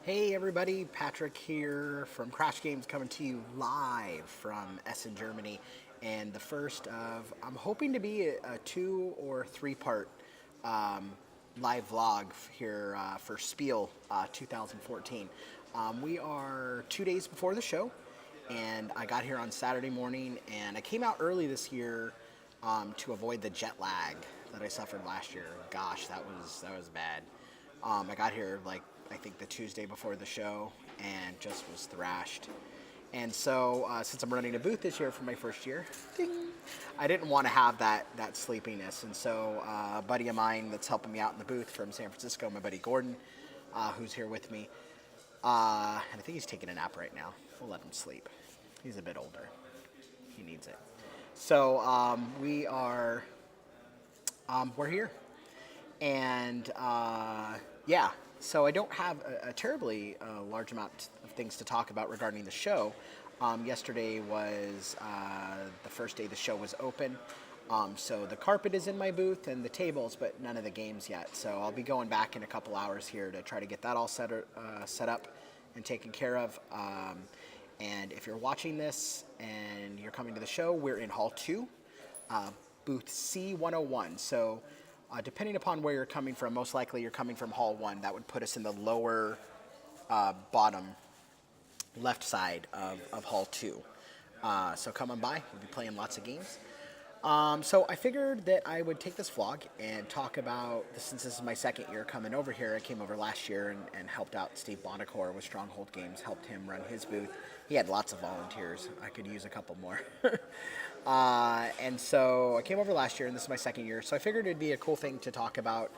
Hey everybody, Patrick here from Crash Games coming to you live from Essen, Germany. And the first of, I'm hoping to be a 2 or 3 part um, live vlog here for Spiel 2014. We are 2 days before the show, and I got here on Saturday morning, and I came out early this year to avoid the jet lag that I suffered last year. Gosh, that was bad. I got here like I think the Tuesday before the show and just was thrashed. And so since I'm running a booth this year for my first year, ding, I didn't want to have that sleepiness. And so a buddy of mine that's helping me out in the booth from San Francisco, my buddy Gordon, who's here with me, and I think he's taking a nap right now. We'll let him sleep. He's a bit older. He needs it. So we're here. And yeah, so I don't have a terribly large amount of things to talk about regarding the show. Yesterday was the first day the show was open. So the carpet is in my booth and the tables, but none of the games yet. So I'll be going back in a couple hours here to try to get that all set up and taken care of. And if you're watching this and you're coming to the show, we're in Hall 2, booth C101. So depending upon where you're coming from, most likely you're coming from Hall 1. That would put us in the lower bottom left side of Hall 2. So come on by. We'll be playing lots of games. So I figured that I would take this vlog and talk about, since this is my second year coming over here, I came over last year and helped out Steve Bonacor with Stronghold Games, helped him run his booth. He had lots of volunteers. I could use a couple more. And so I came over last year, and this is my second year, so I figured it'd be a cool thing to talk about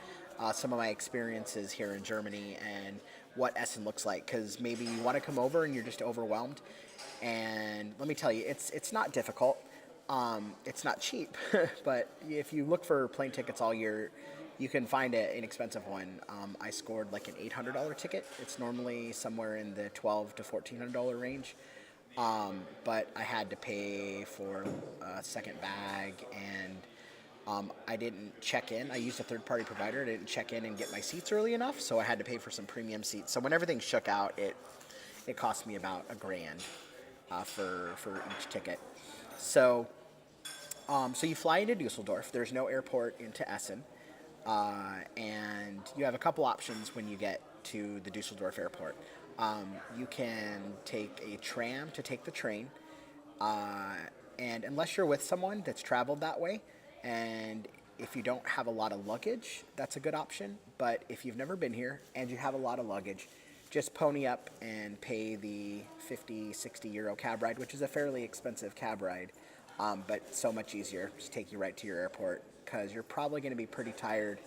some of my experiences here in Germany and what Essen looks like, because maybe you want to come over and you're just overwhelmed. And let me tell you, it's not difficult. It's not cheap, but if you look for plane tickets all year, you can find an inexpensive one. I scored like an $800 ticket. It's normally somewhere in the $1,200 to $1,400 range, but I had to pay for a second bag, and I didn't check in. I used a third-party provider. I didn't check in and get my seats early enough, so I had to pay for some premium seats. So when everything shook out, it cost me about $1,000 for each ticket. So you fly into Dusseldorf. There's no airport into Essen, and you have a couple options when you get to the Dusseldorf airport. You can take a tram to take the train, and unless you're with someone that's traveled that way, and if you don't have a lot of luggage, that's a good option. But if you've never been here and you have a lot of luggage, just pony up and pay the 50, 60 euro cab ride, which is a fairly expensive cab ride, but so much easier. Just take you right to your airport, because you're probably going to be pretty tired.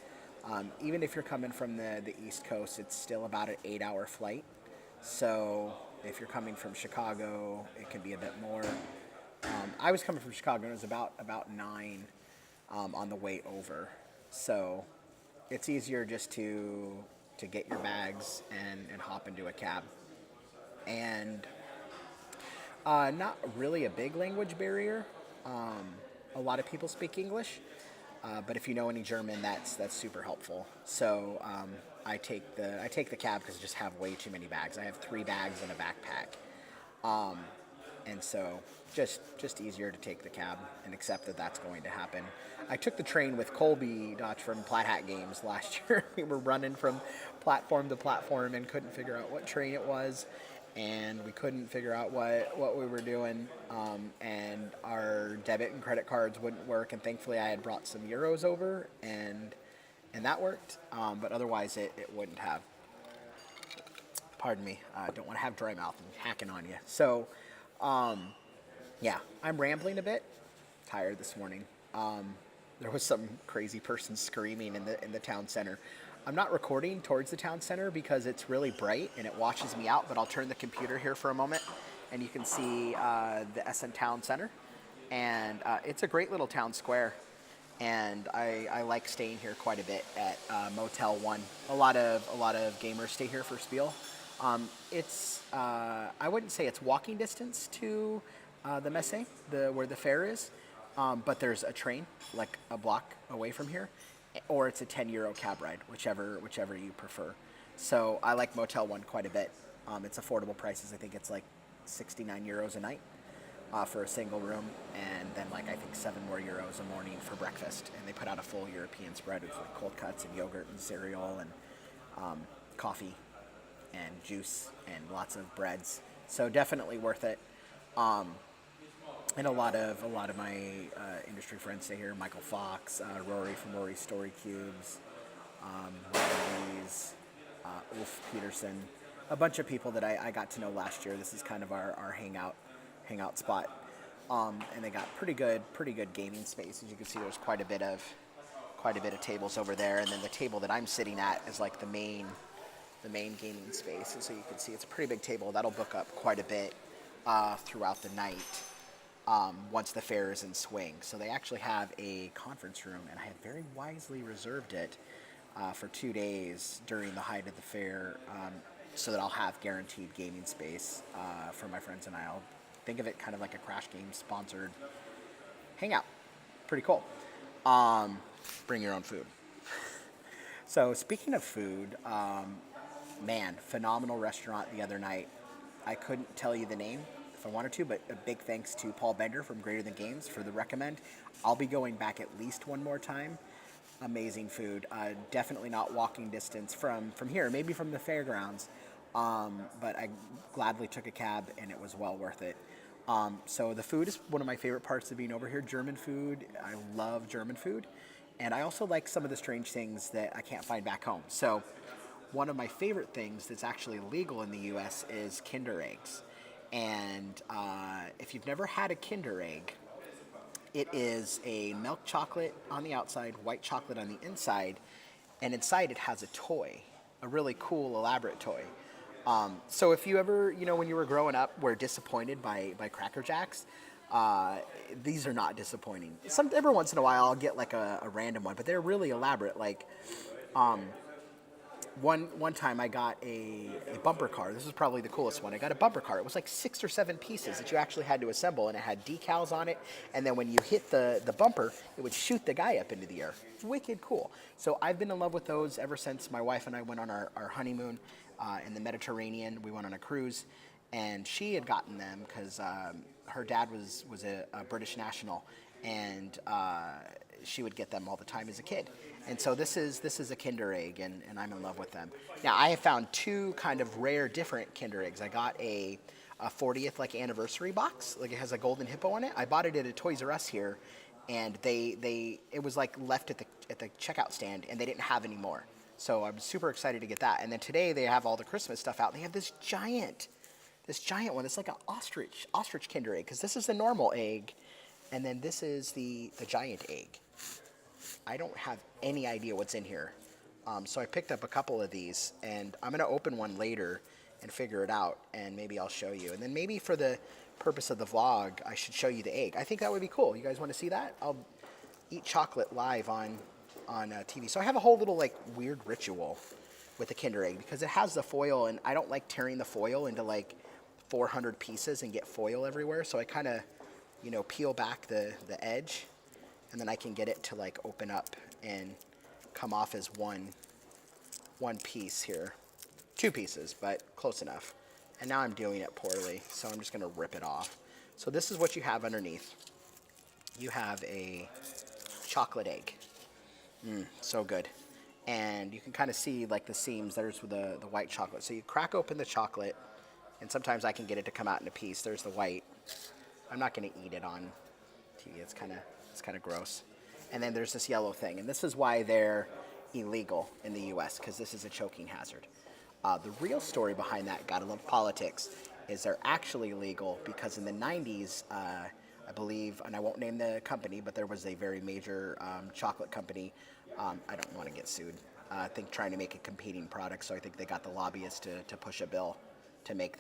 Even if you're coming from the East Coast, it's still about an 8-hour flight. So if you're coming from Chicago, it can be a bit more. I was coming from Chicago, and it was about 9 on the way over. So it's easier just to get your bags and hop into a cab. And not really a big language barrier. A lot of people speak English, but if you know any German, that's super helpful. So I take the cab because I just have way too many bags. I have 3 bags and a backpack, and so just easier to take the cab and accept that that's going to happen. I took the train with Colby Dodge from Platt Hat Games last year. We were running from platform to platform and couldn't figure out what train it was, and we couldn't figure out what we were doing, and our debit and credit cards wouldn't work, and thankfully I had brought some euros over, and that worked, but otherwise it wouldn't have. Pardon me, I don't want to have dry mouth and hacking on you. So yeah, I'm rambling a bit. Tired this morning. There was some crazy person screaming in the town center. I'm not recording towards the town center because it's really bright and it washes me out, but I'll turn the computer here for a moment and you can see the Essen town center. And it's a great little town square. And I like staying here quite a bit at Motel 1. A lot of gamers stay here for Spiel. It's I wouldn't say it's walking distance to the Messe, where the fair is, but there's a train like a block away from here, or it's a €10 cab ride, whichever you prefer. So I like Motel 1 quite a bit. It's affordable prices. I think it's like 69 euros a night for a single room, and then like I think 7 more euros a morning for breakfast. And they put out a full European spread with like cold cuts and yogurt and cereal and coffee and juice and lots of breads. So definitely worth it. Um, and a lot of my industry friends stay here. Michael Fox, Rory from Rory's Story Cubes, Louise, Ulf Peterson, a bunch of people that I got to know last year. This is kind of our hangout spot, and they got pretty good gaming space. As you can see, there's quite a bit of tables over there, and then the table that I'm sitting at is like the main gaming space. And so you can see it's a pretty big table that'll book up quite a bit throughout the night. Once the fair is in swing. So they actually have a conference room, and I have very wisely reserved it for 2 days during the height of the fair, so that I'll have guaranteed gaming space for my friends and I. I'll think of it kind of like a Crash Game sponsored hangout. Pretty cool. Bring your own food. So speaking of food, man, phenomenal restaurant the other night. I couldn't tell you the name if I wanted to, but a big thanks to Paul Bender from Greater Than Games for the recommend. I'll be going back at least one more time. Amazing food. Definitely not walking distance from here, maybe from the fairgrounds, but I gladly took a cab, and it was well worth it. So the food is one of my favorite parts of being over here. German food. I love German food, and I also like some of the strange things that I can't find back home. So one of my favorite things that's actually legal in the U.S. is Kinder eggs. And if you've never had a Kinder egg, it is a milk chocolate on the outside, white chocolate on the inside, and inside it has a toy, a really cool, elaborate toy. So if you ever, when you were growing up, were disappointed by Cracker Jacks, these are not disappointing. Every once in a while I'll get like a random one, but they're really elaborate. Like, one time I got a bumper car. This is probably the coolest one. I got a bumper car. It was like 6 or 7 pieces that you actually had to assemble, and it had decals on it. And then when you hit the bumper, it would shoot the guy up into the air. It's wicked cool. So I've been in love with those ever since my wife and I went on our honeymoon in the Mediterranean. We went on a cruise, and she had gotten them because her dad was a British national, and she would get them all the time as a kid. And so this is a Kinder egg, and I'm in love with them. Now, I have found 2 kind of rare different Kinder eggs. I got a 40th like anniversary box, like it has a golden hippo on it. I bought it at a Toys R Us here, and it was like left at the checkout stand, and they didn't have any more. So I'm super excited to get that. And then today they have all the Christmas stuff out. And they have this giant one. It's like an ostrich Kinder egg, because this is the normal egg, and then this is the giant egg. I don't have any idea what's in here. So I picked up a couple of these, and I'm going to open one later and figure it out, and maybe I'll show you. And then maybe for the purpose of the vlog, I should show you the egg. I think that would be cool. You guys want to see that? I'll eat chocolate live on TV. So I have a whole little like weird ritual with the Kinder egg, because it has the foil, and I don't like tearing the foil into like 400 pieces and get foil everywhere. So I kind of, peel back the edge, and then I can get it to like open up and come off as one piece here. 2 pieces, but close enough. And now I'm doing it poorly, so I'm just going to rip it off. So this is what you have underneath. You have a chocolate egg. So good. And you can kind of see like the seams. There's the white chocolate. So you crack open the chocolate, and sometimes I can get it to come out in a piece. There's the white. I'm not going to eat it on TV. It's kind of gross. And then there's this yellow thing, and this is why they're illegal in the U.S., because this is a choking hazard. The real story behind that, gotta love politics, is they're actually legal because in the 90s, I believe, and I won't name the company, but there was a very major chocolate company. I don't want to get sued. I think trying to make a competing product, so I think they got the lobbyists to push a bill to make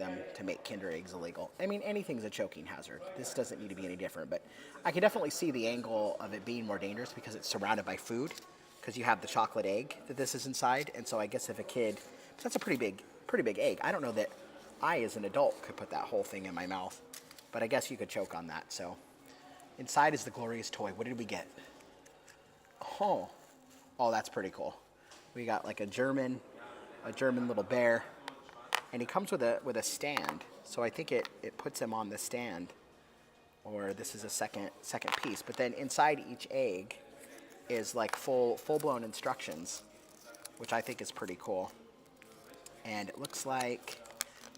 Kinder eggs illegal. I mean, anything's a choking hazard. This doesn't need to be any different, but I can definitely see the angle of it being more dangerous because it's surrounded by food, because you have the chocolate egg that this is inside, and so I guess if a kid, that's a pretty big egg. I don't know that I, as an adult, could put that whole thing in my mouth, but I guess you could choke on that. So inside is the glorious toy. What did we get? Oh, that's pretty cool. We got like a German a German little bear, and he comes with a stand. So I think it puts him on the stand, or this is a second piece. But then inside each egg is like full blown instructions, which I think is pretty cool. And it looks like,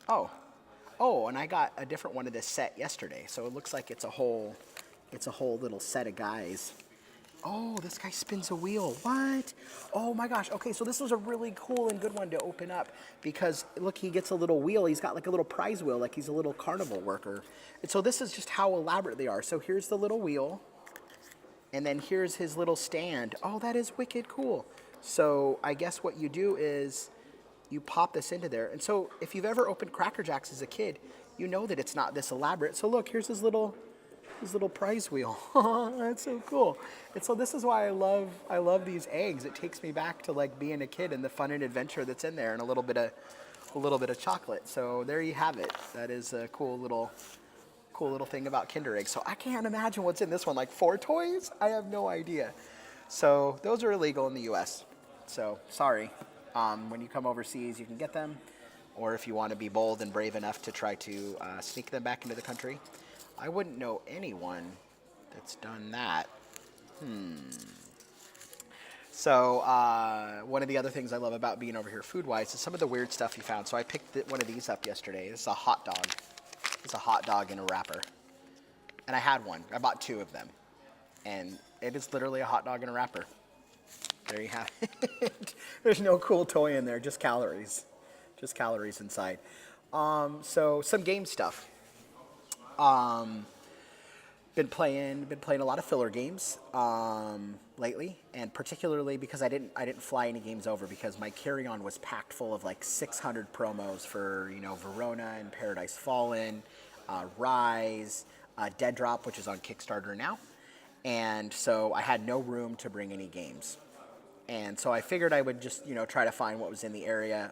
and I got a different one of this set yesterday. So it looks like it's a whole little set of guys. Oh, this guy spins a wheel. What? Oh my gosh. Okay, so this was a really cool and good one to open up because look, he gets a little wheel. He's got like a little prize wheel, like he's a little carnival worker. And so this is just how elaborate they are. So here's the little wheel, and then here's his little stand. Oh, that is wicked cool. So I guess what you do is you pop this into there. And so if you've ever opened Cracker Jacks as a kid, you know that it's not this elaborate. So look, here's his little prize wheel. That's so cool. And so this is why I love these eggs. It takes me back to like being a kid and the fun and adventure that's in there, and a little bit of chocolate. So there you have it. That is a cool little thing about Kinder Eggs. So I can't imagine what's in this one. Like 4 toys? I have no idea. So those are illegal in the U.S. So sorry. When you come overseas, you can get them, or if you want to be bold and brave enough to try to sneak them back into the country. I wouldn't know anyone that's done that. So one of the other things I love about being over here food-wise is some of the weird stuff you found. So I picked one of these up yesterday. This is a hot dog. It's a hot dog in a wrapper. And I had one. I bought 2 of them. And it is literally a hot dog in a wrapper. There you have it. There's no cool toy in there, just calories. Just calories inside. So some game stuff. Been playing a lot of filler games lately, and particularly because I didn't fly any games over because my carry-on was packed full of like 600 promos for Verona and Paradise Fallen, Rise, Dead Drop, which is on Kickstarter now, and so I had no room to bring any games, and so I figured I would just try to find what was in the area.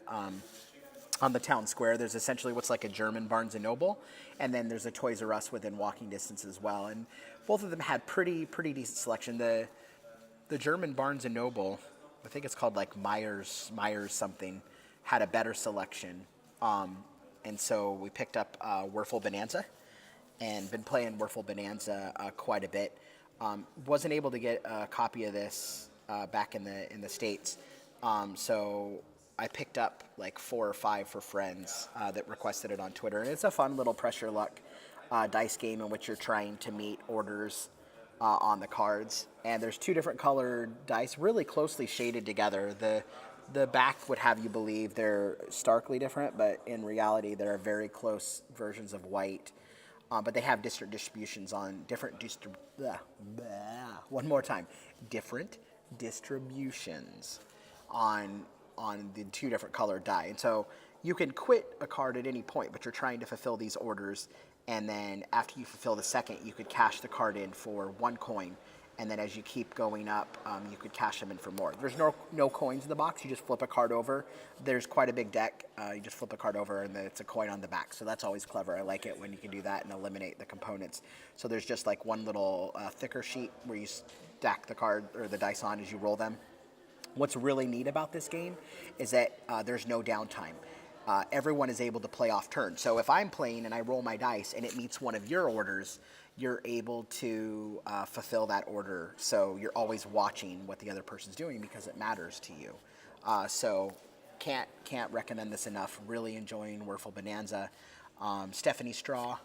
On the town square, there's essentially what's like a German Barnes & Noble, and then there's a Toys R Us within walking distance as well. And both of them had pretty decent selection. The German Barnes & Noble, I think it's called like Myers something, had a better selection. And so we picked up Werfel Bonanza, and been playing Werfel Bonanza quite a bit. Wasn't able to get a copy of this back in the States, so I picked up like 4 or 5 for friends that requested it on Twitter. And it's a fun little pressure luck dice game in which you're trying to meet orders on the cards. And there's 2 different colored dice, really closely shaded together. The back would have you believe they're starkly different, but in reality, they're very close versions of white. But they have different distributions on different different distributions on the 2 different colored die. And so you can quit a card at any point, but you're trying to fulfill these orders, and then after you fulfill the second, you could cash the card in for 1 coin, and then as you keep going up, you could cash them in for more. There's no coins in the box. You just flip a card over. There's quite a big deck. You just flip a card over, and then it's a coin on the back. So that's always clever. I like it when you can do that and eliminate the components. So there's just like one little thicker sheet where you stack the card or the dice on as you roll them. What's really neat about this game is that there's no downtime. Everyone is able to play off turn. So if I'm playing and I roll my dice and it meets one of your orders, you're able to fulfill that order. So you're always watching what the other person's doing because it matters to you. So can't recommend this enough. Really enjoying Werfel Bonanza. Stephanie Straw,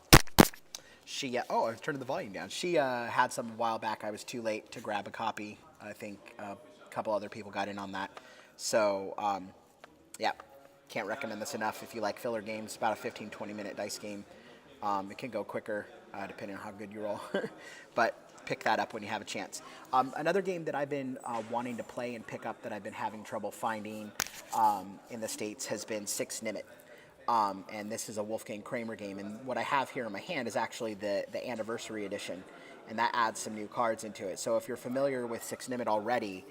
she I turned the volume down. She had some a while back. I was too late to grab a copy. I think a couple other people got in on that. So can't recommend this enough. If you like filler games, about a 15-20 minute dice game. It can go quicker depending on how good you roll, but pick that up when you have a chance. Another game that I've been wanting to play and pick up that I've been having trouble finding in the States has been Six Nimmt. And this is a Wolfgang Kramer game, and what I have here in my hand is actually the anniversary edition, and that adds some new cards into it. So if you're familiar with Six Nimmt already,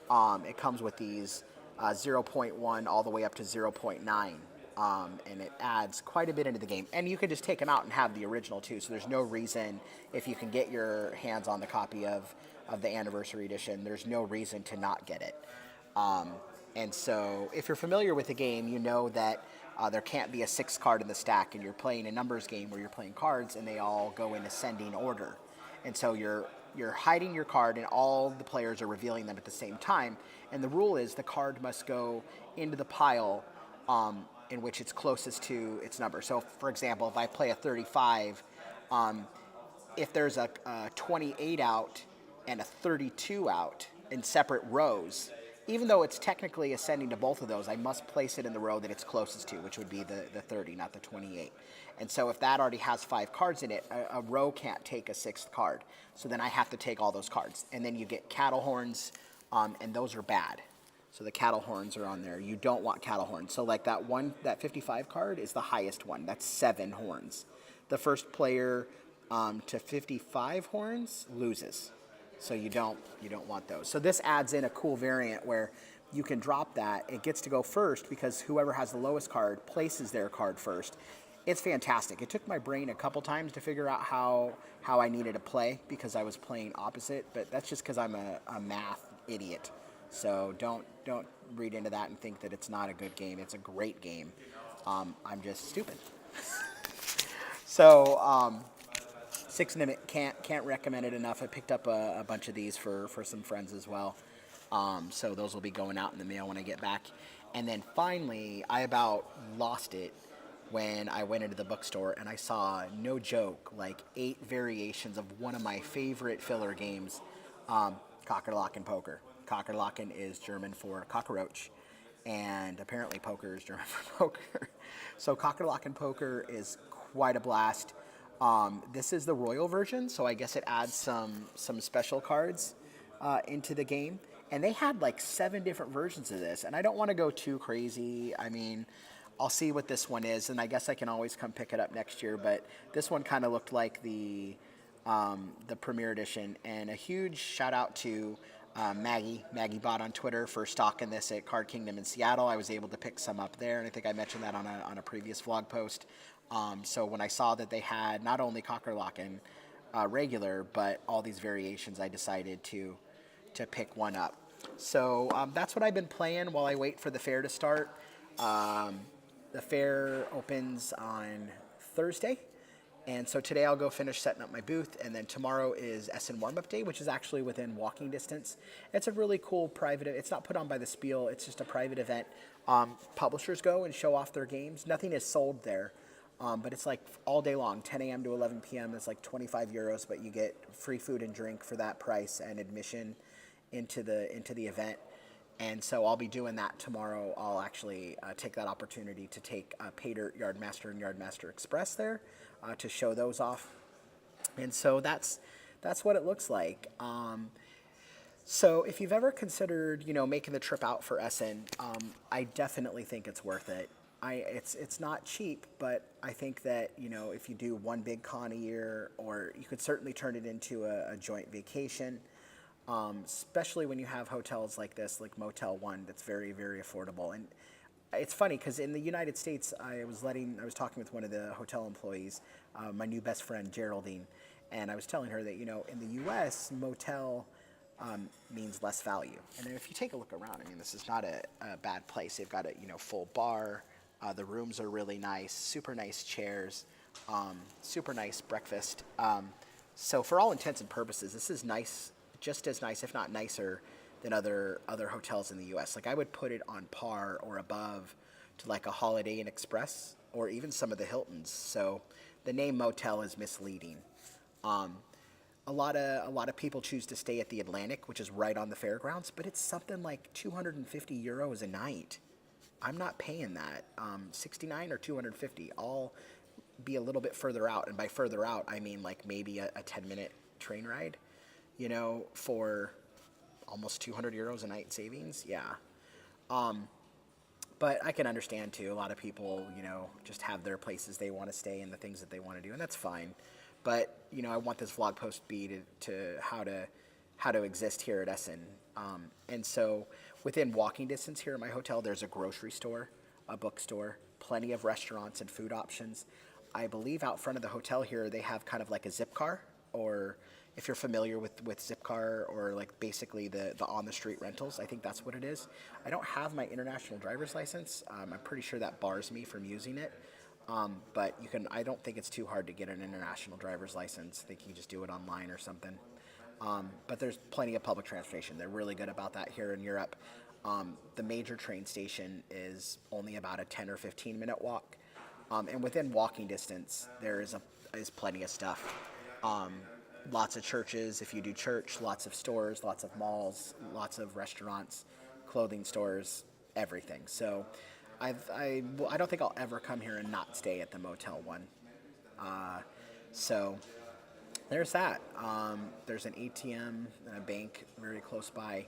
it comes with these 0.1 all the way up to 0.9, and it adds quite a bit into the game. And you can just take them out and have the original too, so there's no reason, if you can get your hands on the copy of the anniversary edition, there's no reason to not get it. And so, if you're familiar with the game, you know that there can't be a sixth card in the stack, and you're playing a numbers game where you're playing cards and they all go in ascending order. And so you're hiding your card, and all the players are revealing them at the same time. And the rule is the card must go into the pile in which it's closest to its number. So, for example, if I play a 35, if there's a 28 out and a 32 out in separate rows, even though it's technically ascending to both of those, I must place it in the row that it's closest to, which would be the 30, not the 28. And so if that already has 5 cards in it, a row can't take a 6th card. So then I have to take all those cards. And then you get cattle horns, and those are bad. So the cattle horns are on there. You don't want cattle horns. So like that 55 card is the highest one. That's 7 horns. The first player to 55 horns loses. So you don't want those. So this adds in a cool variant where you can drop that. It gets to go first because whoever has the lowest card places their card first. It's fantastic. It took my brain a couple times to figure out how I needed to play because I was playing opposite, but that's just because I'm a math idiot. So don't read into that and think that it's not a good game. It's a great game. I'm just stupid. So 6 Nimit, can't recommend it enough. I picked up a bunch of these for some friends as well. So those will be going out in the mail when I get back. And then finally, I about lost it when I went into the bookstore and I saw, no joke, like 8 variations of one of my favorite filler games, Kakerlaken Poker. Kakerlaken is German for cockroach, and apparently poker is German for poker. So Kakerlaken Poker is quite a blast. This is the royal version, so I guess it adds some special cards into the game. And they had like 7 different versions of this, and I don't want to go too crazy. I mean, I'll see what this one is, and I guess I can always come pick it up next year. But this one kind of looked like the premiere edition. And a huge shout out to Maggie Bot on Twitter for stocking this at Card Kingdom in Seattle. I was able to pick some up there, and I think I mentioned that on a previous vlog post. So when I saw that they had not only Kakerlaken regular, but all these variations, I decided to pick one up. So that's what I've been playing while I wait for the fair to start. The fair opens on Thursday, and so today I'll go finish setting up my booth, and then tomorrow is Essen warm-up day, which is actually within walking distance. It's a really cool private. It's not put on by the Spiel. It's just a private event. Publishers go and show off their games. Nothing is sold there, but it's like all day long, 10 a.m. to 11 p.m. It's like 25 euros, but you get free food and drink for that price and admission into the event. And so I'll be doing that tomorrow. I'll actually take that opportunity to take Pay Dirt, Yardmaster, and Yardmaster Express there to show those off. And so that's what it looks like. So if you've ever considered, making the trip out for Essen, I definitely think it's worth it. It's not cheap, but I think that, if you do one big con a year, or you could certainly turn it into a joint vacation. Especially when you have hotels like this, like Motel 1, that's very, very affordable. And it's funny because in the United States, I was talking with one of the hotel employees, my new best friend, Geraldine, and I was telling her that, in the U.S., motel means less value. And if you take a look around, this is not a bad place. They've got a, full bar. The rooms are really nice, super nice chairs, super nice breakfast. So for all intents and purposes, this is nice. Just as nice, if not nicer, than other hotels in the U.S. Like I would put it on par or above to like a Holiday Inn Express or even some of the Hiltons. So the name motel is misleading. A lot of people choose to stay at the Atlantic, which is right on the fairgrounds, but it's something like 250 euros a night. I'm not paying that. 69 or 250. I'll be a little bit further out, and by further out, I mean like maybe a 10-minute train ride. For almost 200 euros a night savings. Yeah. But I can understand too, a lot of people, just have their places they want to stay and the things that they want to do, and that's fine. But, I want this vlog post to be to how to exist here at Essen. And so within walking distance here at my hotel, there's a grocery store, a bookstore, plenty of restaurants and food options. I believe out front of the hotel here, they have kind of like a zip car, or if you're familiar with Zipcar or like basically the on the street rentals, I think that's what it is. I don't have my international driver's license. I'm pretty sure that bars me from using it. But you can. I don't think it's too hard to get an international driver's license. I think you can just do it online or something. But there's plenty of public transportation. They're really good about that here in Europe. The major train station is only about a 10 or 15-minute walk. And within walking distance, there is plenty of stuff. Lots of churches, if you do church, lots of stores, lots of malls, lots of restaurants, clothing stores, everything. So I don't think I'll ever come here and not stay at the Motel 1. So there's that. There's an ATM and a bank very close by,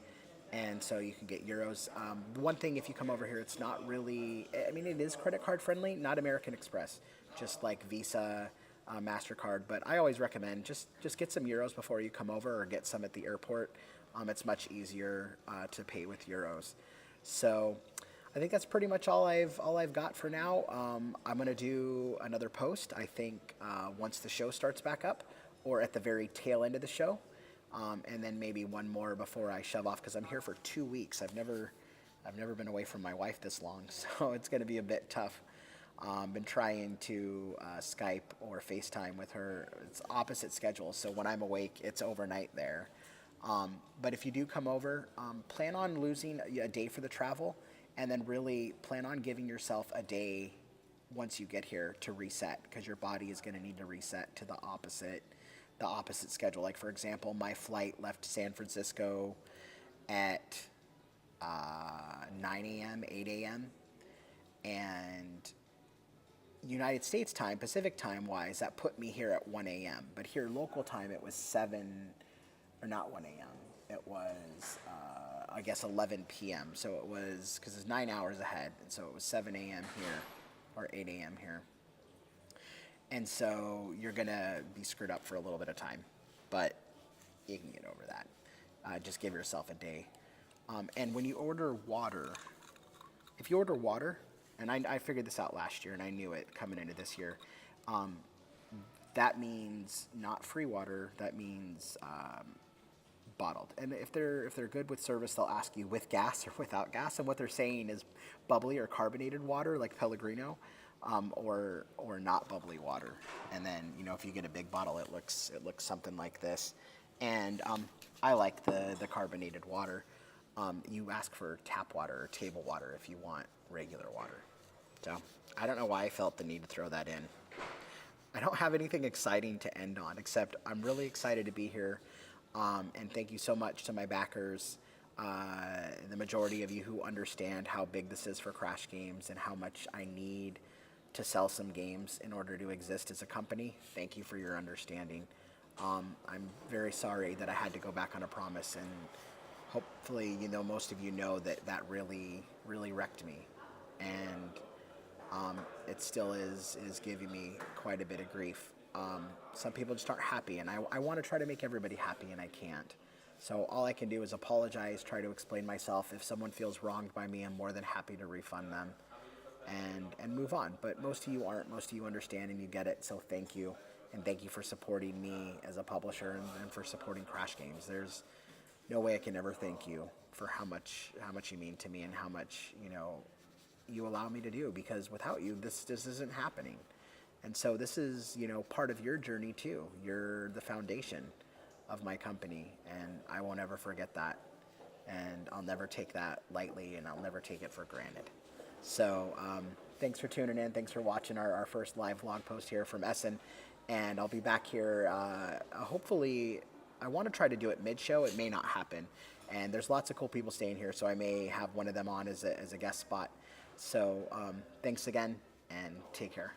and so you can get euros. One thing, if you come over here, it's not really, I mean, it is credit card friendly, not American Express, just like Visa, MasterCard, but I always recommend just get some euros before you come over or get some at the airport. It's much easier to pay with euros. So I think that's pretty much all I've got for now. I'm going to do another post, I think, once the show starts back up or at the very tail end of the show. And then maybe one more before I shove off because I'm here for 2 weeks. I've never been away from my wife this long, so it's going to be a bit tough. Been trying to Skype or FaceTime with her. It's opposite schedules, so when I'm awake, it's overnight there. But if you do come over, plan on losing a day for the travel, and then really plan on giving yourself a day once you get here to reset, because your body is going to need to reset to the opposite schedule. Like, for example, my flight left San Francisco at 9 a.m., 8 a.m., and United States time, Pacific time wise, that put me here at 1 a.m. But here local time, it was 7, or not 1 a.m. It was, I guess, 11 p.m. So it was, because it's 9 hours ahead, and so it was 7 a.m. here, or 8 a.m. here. And so you're going to be screwed up for a little bit of time, but you can get over that. Just give yourself a day. And when you order water, if you order water, and I figured this out last year, and I knew it coming into this year, that means not free water, that means bottled. And if they're good with service, they'll ask you with gas or without gas, and what they're saying is bubbly or carbonated water, like Pellegrino, or not bubbly water. And then, if you get a big bottle, it looks something like this. And I like the carbonated water. You ask for tap water or table water if you want regular water. So I don't know why I felt the need to throw that in. I don't have anything exciting to end on, except I'm really excited to be here. And thank you so much to my backers, the majority of you who understand how big this is for Crash Games and how much I need to sell some games in order to exist as a company. Thank you for your understanding. I'm very sorry that I had to go back on a promise, and hopefully, most of you know that really, really wrecked me. And it still is giving me quite a bit of grief. Some people just aren't happy, and I want to try to make everybody happy, and I can't. So all I can do is apologize, try to explain myself. If someone feels wronged by me, I'm more than happy to refund them and move on. But most of you aren't. Most of you understand and you get it, so thank you. And thank you for supporting me as a publisher and for supporting Crash Games. There's no way I can ever thank you for how much you mean to me and how much, you allow me to do, because without you, this isn't happening. And so this is, part of your journey too. You're the foundation of my company, and I won't ever forget that. And I'll never take that lightly, and I'll never take it for granted. So thanks for tuning in. Thanks for watching our first live vlog post here from Essen. And I'll be back here, hopefully. I want to try to do it mid-show. It may not happen. And there's lots of cool people staying here, so I may have one of them on as a guest spot. So thanks again, and take care.